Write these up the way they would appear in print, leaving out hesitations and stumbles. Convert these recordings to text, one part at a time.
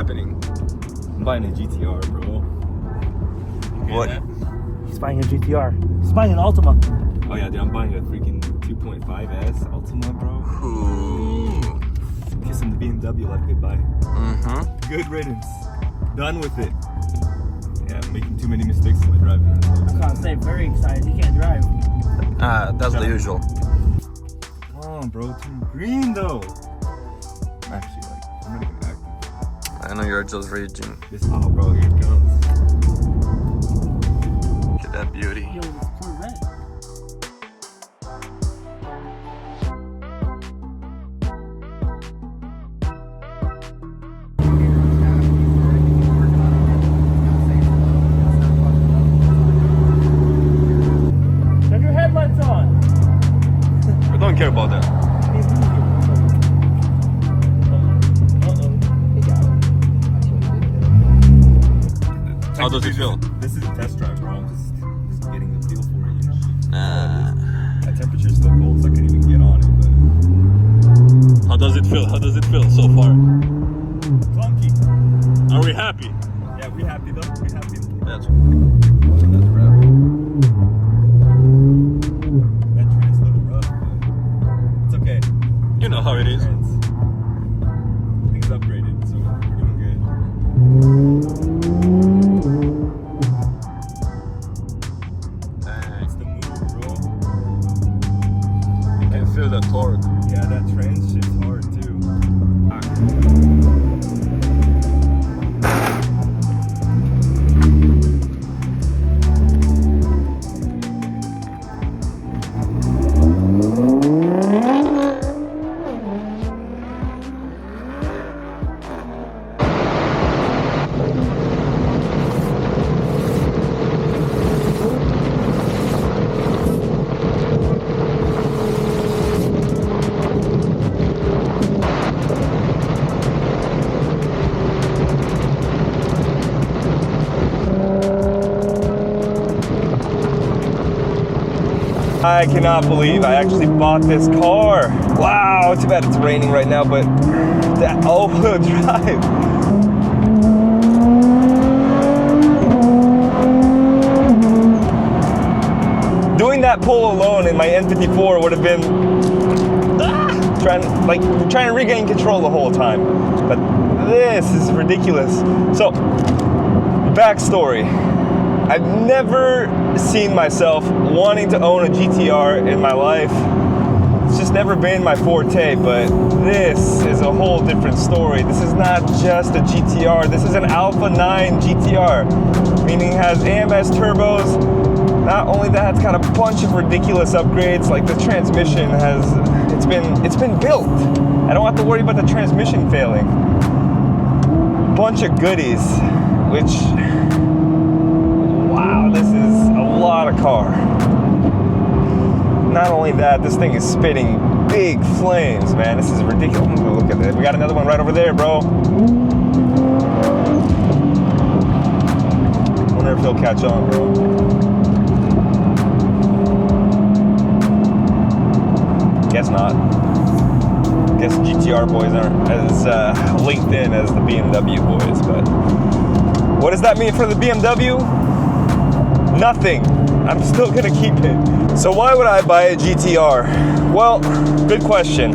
happening? I'm buying a GTR, bro. What? He's buying a GTR. He's buying an Ultima. Oh yeah, dude, I'm buying a freaking 2.5S Ultima, bro. Ooh. Kissing the BMW like goodbye. Mm-hmm. Good riddance. Done with it. Yeah, I'm making too many mistakes in my driving. I can't say very excited. He can't drive. That's the usual. Come on, bro. Turn green though. Actually, like, I'm not even acting. I know you're just raging. This, oh, bro, here it comes. Look at that beauty. Yo, this Corvette. Turn your headlights on. I don't care about that. How does it feel? This is a test drive, bro. I'm just getting the feel for it. Nah. That temperature's still cold, so I can't even get on it. But How does it feel? How does it feel so far? clunky. Are we happy? Yeah, we happy though. We happy. That's That trend's a little rough, but it's okay. You know how it is. Things upgraded, so we're doing good. It's the move, bro. You can feel the torque. Yeah, that trend shit's hard too. I cannot believe I actually bought this car. Wow, too bad it's raining right now, but that all-wheel drive. Doing that pull alone in my N54 would have been trying to regain control the whole time. But this is ridiculous. So, backstory. I've never seen myself wanting to own a GTR in my life. It's just never been my forte, but this is a whole different story. This is not just a GTR. This is an Alpha 9 GTR, meaning it has AMS turbos. Not only that, it's got a bunch of ridiculous upgrades, like the transmission it's been built. I don't have to worry about the transmission failing. Bunch of goodies, which, wow, this is a lot of car. Not only that, this thing is spitting big flames, man. This is ridiculous. Look at that. We got another one right over there, bro. Wonder if he'll catch on, bro. Guess not. Guess GTR boys aren't as linked in as the BMW boys, but what does that mean for the BMW? Nothing. I'm still gonna keep it. So why would I buy a GTR? Well, good question.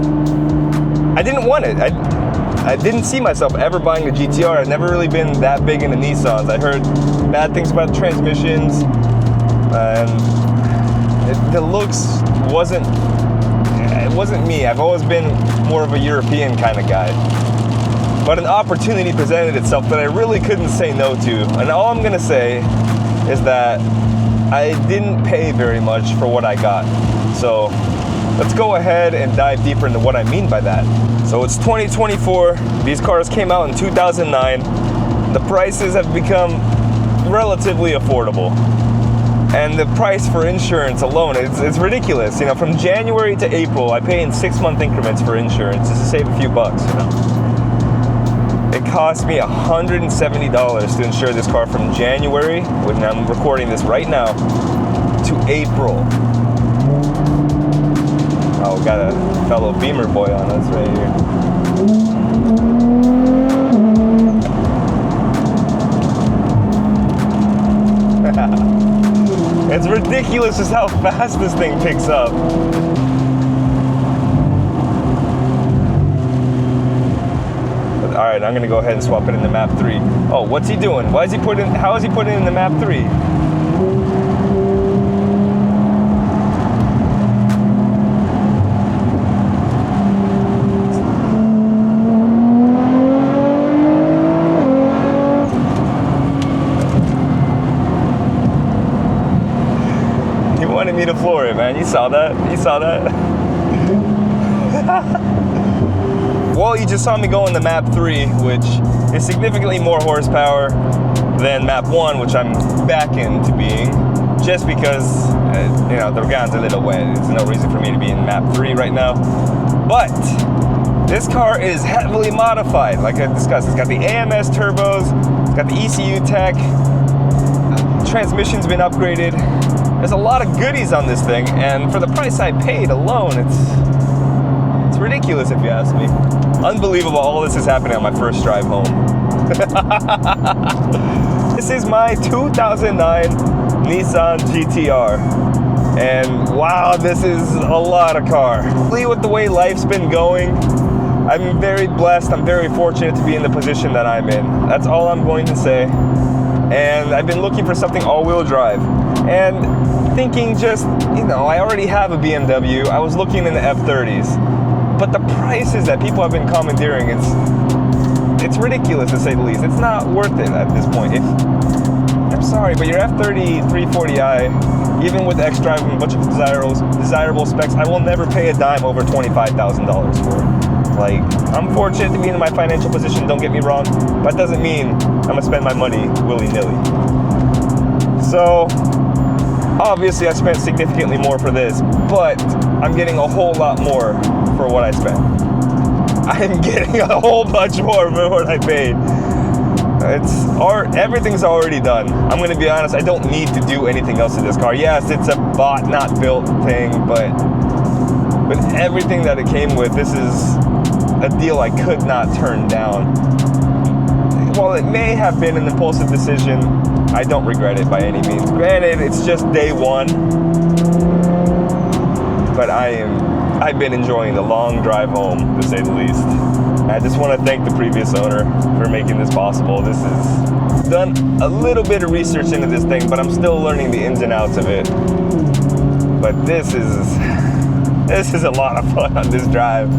I didn't want it. I didn't see myself ever buying a GTR. I've never really been that big into Nissans. I heard bad things about transmissions, and the looks wasn't me. I've always been more of a European kind of guy. But an opportunity presented itself that I really couldn't say no to. And all I'm gonna say is that I didn't pay very much for what I got. So let's go ahead and dive deeper into what I mean by that. So it's 2024. These cars came out in 2009. The prices have become relatively affordable. And the price for insurance alone, it's ridiculous. You know, from January to April, I pay in 6-month increments for insurance just to save a few bucks, you know. It cost me $170 to insure this car from January, when I'm recording this right now, to April. Oh, we got a fellow Beamer boy on us right here. ridiculous just how fast this thing picks up. But, all right, I'm gonna go ahead and swap it into map 3. Oh, what's he doing? How is he putting it in the map 3? Me to floor it, man. You saw that? Well, you just saw me go in the map 3, which is significantly more horsepower than map 1, which I'm back into being, just because you know, the ground's a little wet. There's no reason for me to be in map 3 right now. But this car is heavily modified, like I discussed. It's got the AMS turbos, it's got the ECU tech, transmission's been upgraded. There's a lot of goodies on this thing, and for the price I paid alone, it's ridiculous if you ask me. Unbelievable all this is happening on my first drive home. This is my 2009 Nissan GTR, and wow, this is a lot of car. With the way life's been going, I'm very blessed, I'm very fortunate to be in the position that I'm in. That's all I'm going to say. And I've been looking for something all-wheel drive. And thinking just, you know, I already have a BMW. I was looking in the F30s. But the prices that people have been commandeering, it's ridiculous to say the least. It's not worth it at this point. I'm sorry, but your F30 340i, even with xDrive and a bunch of desirable specs, I will never pay a dime over $25,000 for it. Like, I'm fortunate to be in my financial position, don't get me wrong. That doesn't mean I'm gonna spend my money willy-nilly. So, obviously I spent significantly more for this, but I'm getting a whole lot more for what I spent. I'm getting a whole bunch more for what I paid. Everything's already done. I'm gonna be honest, I don't need to do anything else to this car. Yes, it's a bought, not built thing, but with everything that it came with, this is a deal I could not turn down. While it may have been an impulsive decision, I don't regret it by any means. Granted, it's just day one, but I've been enjoying the long drive home, to say the least. I just want to thank the previous owner for making this possible. This is done a little bit of research into this thing, but I'm still learning the ins and outs of it. But this is a lot of fun on this drive.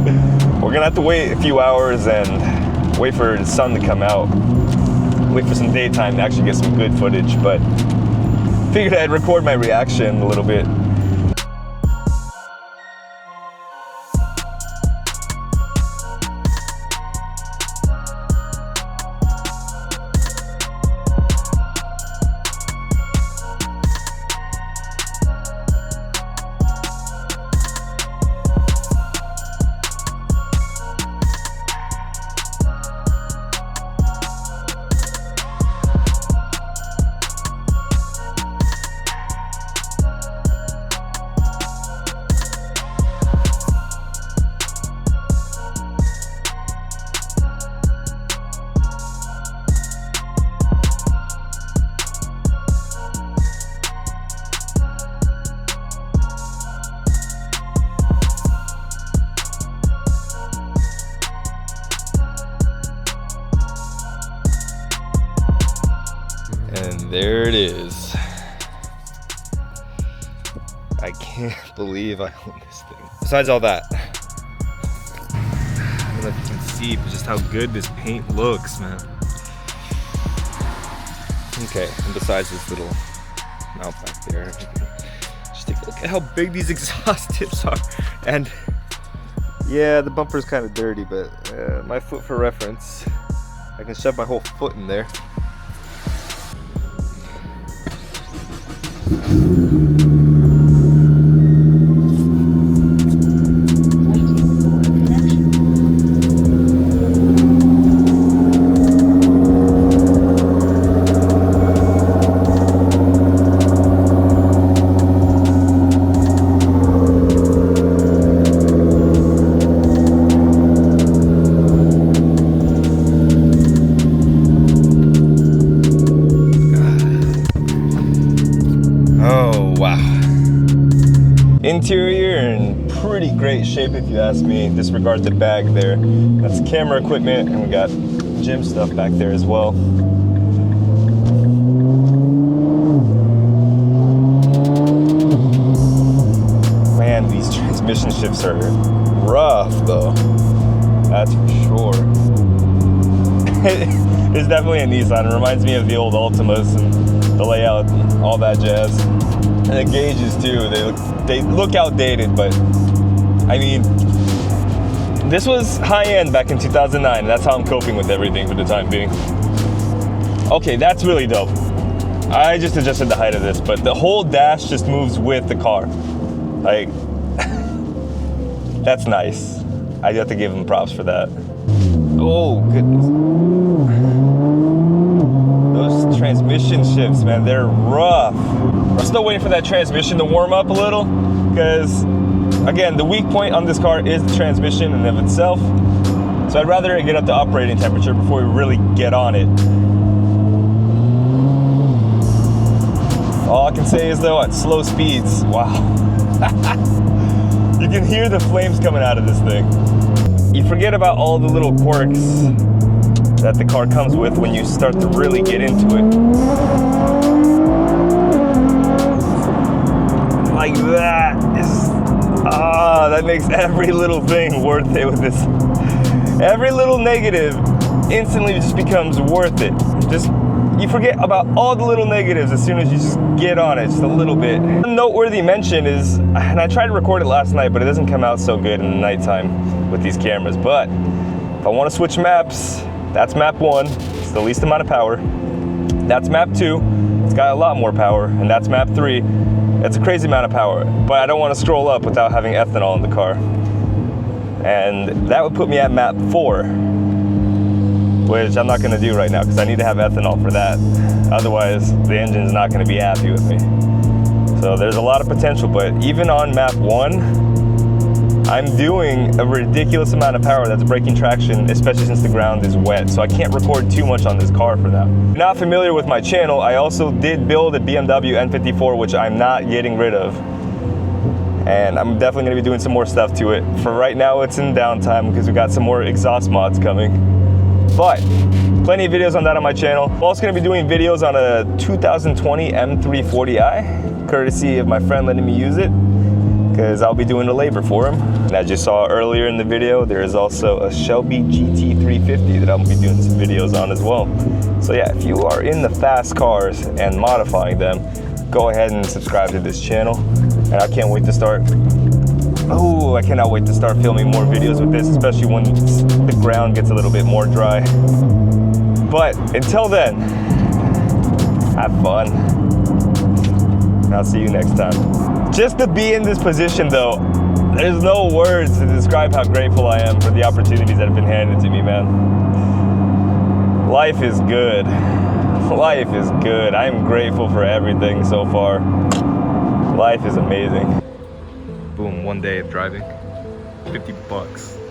We're gonna have to wait a few hours and wait for the sun to come out. Wait for some daytime to actually get some good footage, but figured I'd record my reaction a little bit. And there it is. I can't believe I own this thing. Besides all that, I don't know if you can see just how good this paint looks, man. Okay, and besides this little mount back there, just take a look at how big these exhaust tips are. And yeah, the bumper's kind of dirty, but my foot for reference, I can shove my whole foot in there. Oh Interior in pretty great shape if you ask me. Disregard the bag there. That's camera equipment, and we got gym stuff back there as well. Man, these transmission shifts are rough though. That's for sure. It's definitely a Nissan. It reminds me of the old Altimas and the layout and all that jazz. And the gauges too, they look outdated, but I mean, this was high-end back in 2009, and that's how I'm coping with everything for the time being. Okay, that's really dope. I just adjusted the height of this, but the whole dash just moves with the car. Like, that's nice. I have to give them props for that. Oh, goodness. Those transmission shifts, man, they're rough. I'm still waiting for that transmission to warm up a little, because again, the weak point on this car is the transmission in and of itself. So I'd rather it get up to operating temperature before we really get on it. All I can say is though, at slow speeds, wow. You can hear the flames coming out of this thing. You forget about all the little quirks that the car comes with when you start to really get into it. Like that is, that makes every little thing worth it with this. Every little negative instantly just becomes worth it. You forget about all the little negatives as soon as you just get on it, just a little bit. A noteworthy mention is, and I tried to record it last night, but it doesn't come out so good in the nighttime with these cameras, but if I want to switch maps, that's map 1, it's the least amount of power. That's map 2, it's got a lot more power, and that's map 3. It's a crazy amount of power, but I don't want to scroll up without having ethanol in the car. And that would put me at map 4, which I'm not going to do right now because I need to have ethanol for that. Otherwise, the engine's not going to be happy with me. So there's a lot of potential, but even on map 1, I'm doing a ridiculous amount of power that's breaking traction, especially since the ground is wet. So I can't record too much on this car for that. If you're not familiar with my channel, I also did build a BMW N54, which I'm not getting rid of. And I'm definitely going to be doing some more stuff to it. For right now, it's in downtime because we got some more exhaust mods coming. But plenty of videos on that on my channel. I'm also going to be doing videos on a 2020 M340i, courtesy of my friend letting me use it, because I'll be doing the labor for him. And as you saw earlier in the video, there is also a Shelby GT350 that I'll be doing some videos on as well. So yeah, if you are in the fast cars and modifying them, go ahead and subscribe to this channel. And I can't wait to start, I cannot wait to start filming more videos with this, especially when the ground gets a little bit more dry. But until then, have fun. And I'll see you next time. Just to be in this position though, there's no words to describe how grateful I am for the opportunities that have been handed to me, man. Life is good. Life is good. I am grateful for everything so far. Life is amazing. Boom, 1 day of driving, $50.